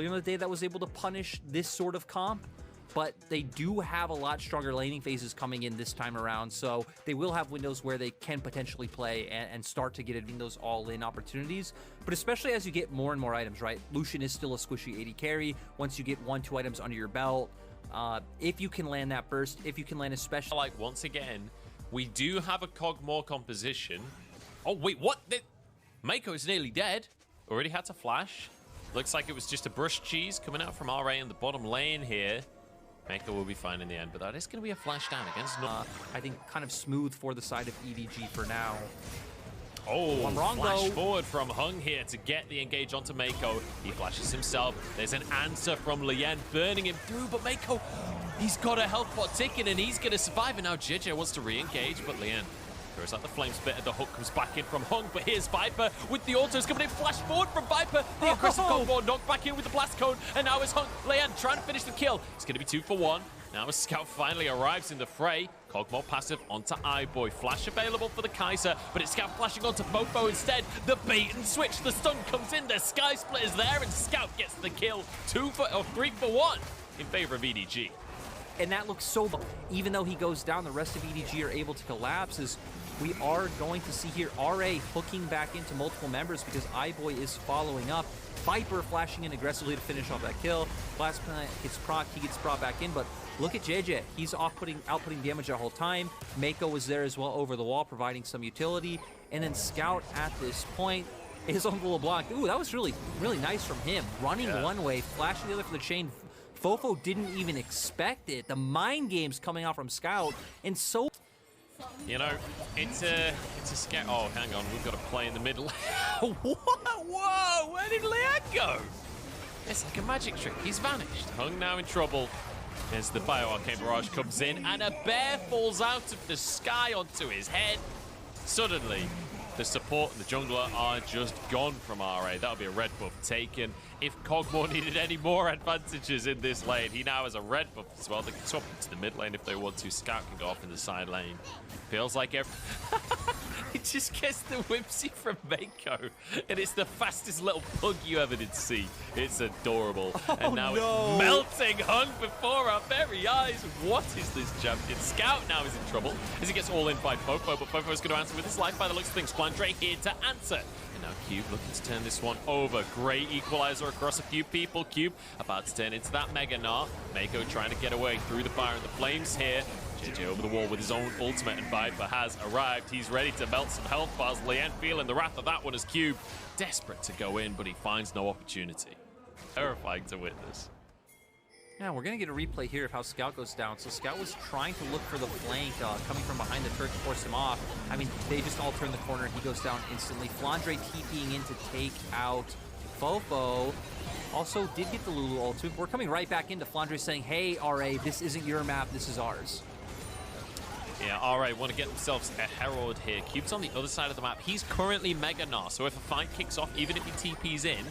earlier in the day that was able to punish this sort of comp, but they do have a lot stronger laning phases coming in this time around, so they will have windows where they can potentially play and start to get in those all-in opportunities, but especially as you get more and more items, right? Lucian is still a squishy AD carry. Once you get 1-2 items under your belt, if you can land that burst, if you can land a special... Like, once again, we do have a Cogmore composition. Oh, wait, what? Mako is nearly dead. Already had to flash. Looks like it was just a brush cheese coming out from RA in the bottom lane here. Mako will be fine in the end, but that is going to be a flash down against... I think kind of smooth for the side of EDG for now. Oh, I'm wrong, flash though. forward from Hung here to get the engage onto Mako. He flashes himself. There's an answer from Lien burning him through, but Mako, he's got a health pot ticking and he's going to survive. And now JJ wants to re-engage, but Lien throws out the flame spitter. The hook comes back in from Hung, but here's Viper with the autos coming in. Flash forward from Viper. The aggressive combo knocked back in with the blast cone, and now it's Hung. Lien trying to finish the kill. It's going to be 2 for 1. Now a scout finally arrives in the fray. Cogmore passive onto iBoy. Flash available for the Kaiser, but it's Scout flashing onto Fofo instead. The bait and switch. The stun comes in. The Sky Split is there, and Scout gets the kill. 3 for 1 in favor of EDG. And that looks so... Even though he goes down, the rest of EDG are able to collapse, as we are going to see here RA hooking back into multiple members because iBoy is following up. Viper flashing in aggressively to finish off that kill. Blast Plant gets proc, he gets brought back in, but look at JJ. He's outputting damage the whole time. Mako was there as well over the wall, providing some utility. And then Scout at this point is on the LeBlanc. Ooh, that was really, really nice from him. Running one way, flashing the other for the chain. Fofo didn't even expect it. The mind games coming out from Scout, and so... You know, it's a scout. Oh, hang on, we've got a play in the middle. What? Whoa, where did Lien go? It's like a magic trick. He's vanished. Hung now in trouble as the Bio-Arcane Barrage comes in, and a bear falls out of the sky onto his head. Suddenly, the support and the jungler are just gone from RA. That'll be a red buff taken. If Cogmore needed any more advantages in this lane, he now has a red buff as well. They can swap into the mid lane if they want to. Scout can go off in the side lane. Feels like it just gets the whimsy from Mako, and it's the fastest little pug you ever did see. It's adorable. And now it's melting Hung before our very eyes. What is this champion? Scout now is in trouble as he gets all in by Fofo, but Fofo's going to answer with his life by the looks of things. Flandre here to answer. And now Cube looking to turn this one over. Great equalizer across a few people. Cube about to turn into that Mega Gnar. Mako trying to get away through the fire and the flames here. JJ over the wall with his own ultimate, and Viper has arrived. He's ready to melt some health bars. Lien feeling the wrath of that one as Cube desperate to go in, but he finds no opportunity. Terrifying to witness. Yeah, we're going to get a replay here of how Scout goes down. So Scout was trying to look for the flank coming from behind the turret to force him off. I mean, they just all turn the corner and he goes down instantly. Flandre TPing in to take out Fofo. Also did get the Lulu ultimate. We're coming right back into Flandre saying, hey, RA, this isn't your map, this is ours. Yeah, RA want to get themselves a Herald here. Cube's on the other side of the map. He's currently Mega Gnar, so if a fight kicks off, even if he TP's in,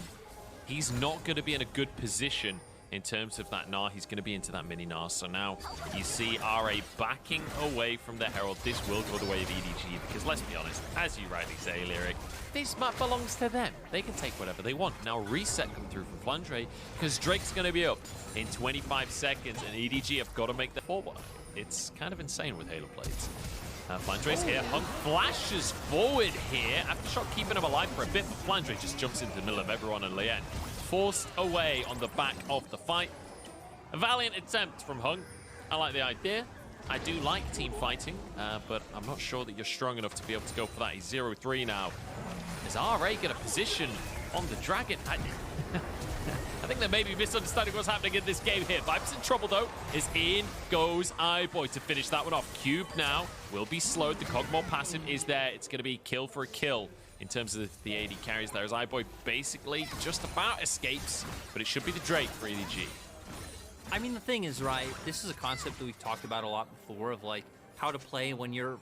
he's not going to be in a good position in terms of that Gnar. He's going to be into that mini Gnar. So now you see RA backing away from the Herald. This will go the way of EDG, because let's be honest, as you rightly say, Lyric, this map belongs to them. They can take whatever they want. Now reset come through from Flandre, because Drake's going to be up in 25 seconds, and EDG have got to make the forward. It's kind of insane with Halo Blades. Flandre's here. Hung flashes forward here after shot keeping him alive for a bit, but Flandre just jumps into the middle of everyone, and Lien forced away on the back of the fight. A valiant attempt from Hung. I like the idea. I do like team fighting, but I'm not sure that you're strong enough to be able to go for that. He's 0-3 now. Is RA get a position on the Dragon? I think they may be misunderstanding what's happening in this game here. Viper's in trouble, though, as in goes iBoy to finish that one off. Cube now will be slowed. The Cogmore passive is there. It's going to be kill for a kill in terms of the AD carries there, as iBoy basically just about escapes, but it should be the Drake for EDG. I mean, the thing is, right, this is a concept that we've talked about a lot before of, like, how to play when you're,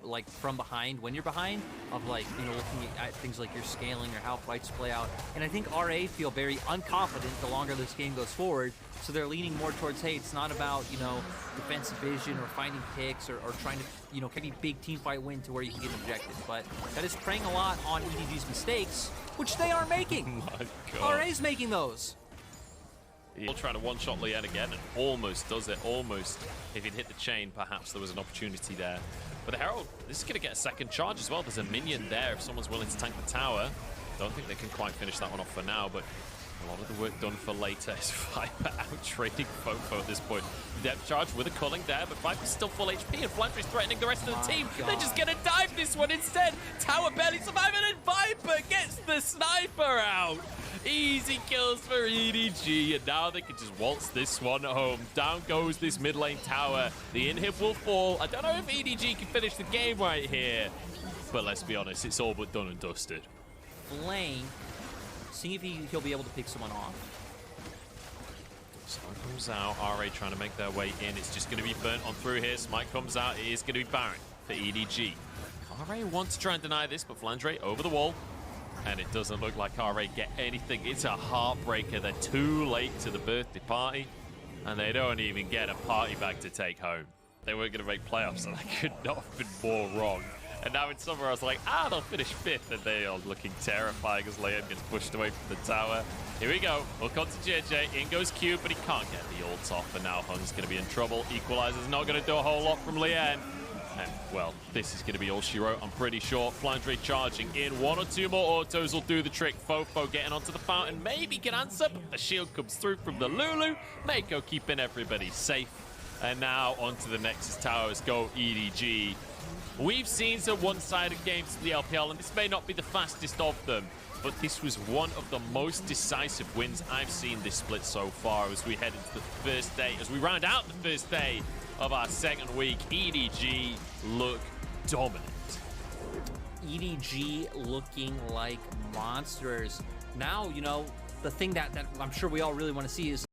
like, from behind, when you're behind, of, like, you know, looking at things like your scaling or how fights play out. And I think RA feel very unconfident the longer this game goes forward, so they're leaning more towards, hey, it's not about, you know, defensive vision or finding picks or trying to, you know, get a big team fight win to where you can get an objective. But that is preying a lot on EDG's mistakes, which they are making. Oh my God. RA's making those. He'll try to one-shot Lien again and almost does it. Almost. If he'd hit the chain, perhaps there was an opportunity there. But the Herald, this is going to get a second charge as well. There's a minion there if someone's willing to tank the tower. Don't think they can quite finish that one off for now, but a lot of the work done for later is Viper out trading Fofo at this point. Depth charge with a culling there, but Viper's still full HP and Flandre is threatening the rest of the team. They're just going to dive this one instead. Tower barely surviving and Viper gets the sniper out. Easy kills for EDG, and now they can just waltz this one home. Down goes this mid lane tower. The inhib will fall. I don't know if EDG can finish the game right here, but let's be honest, it's all but done and dusted. Flame, seeing if he'll be able to pick someone off. Someone comes out, RA trying to make their way in. It's just going to be burnt on through here. Smite comes out, it is going to be Baron for EDG. RA wants to try and deny this, but Flandre over the wall. And it doesn't look like RA get anything. It's a heartbreaker. They're too late to the birthday party, and they don't even get a party bag to take home. They weren't going to make playoffs, and that could not have been more wrong. And now in summer, I was like, they'll finish 5th, and they are looking terrifying as Liam gets pushed away from the tower. Here we go. Hook on to JJ. In goes Q, but he can't get the ult off, and now Hung's going to be in trouble. Equalizer's not going to do a whole lot from Lien. And, well, this is going to be all she wrote, I'm pretty sure. Flandre charging in. 1 or 2 more autos will do the trick. Fofo getting onto the fountain. Maybe can answer, but the shield comes through from the Lulu. Mako keeping everybody safe. And now onto the Nexus Towers. Go EDG. We've seen some one-sided games in the LPL, and this may not be the fastest of them, but this was one of the most decisive wins I've seen this split so far as we head into the first day, as we round out the first day of our second week. EDG look dominant. EDG looking like monsters. Now, you know, the thing that I'm sure we all really want to see is